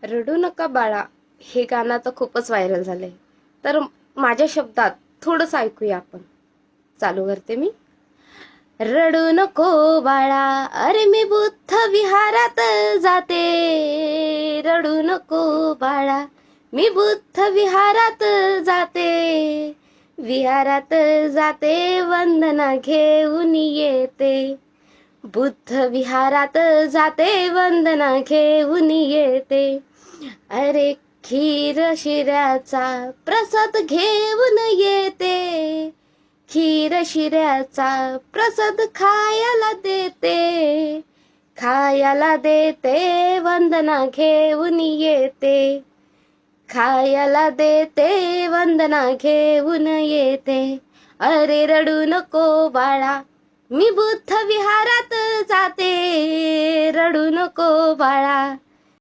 रडू नका बाळा हे गाणं तर खूपच व्हायरल झालंय. तर माझ्या शब्दात थोडंसं ऐकूया आपण. चालू करते मी. रडू नको बाळा, अरे मी बुद्ध विहारात जाते. रडू नको बाळा, मी बुद्ध विहारात जाते. विहारात जाते, वंदना घेऊन येते. बुद्ध विहारात जाते, वंदना घेऊन येते. अरे खीर शिऱ्याचा प्रसाद घेऊन येते. खीर शिऱ्याचा प्रसाद खायला देते. खायला देते, वंदना घेऊन येते. खायला देते, वंदना घेऊन येते. अरे रडू नको बाळा, मी बुद्ध विहारात जाते. रडू नको बाळा,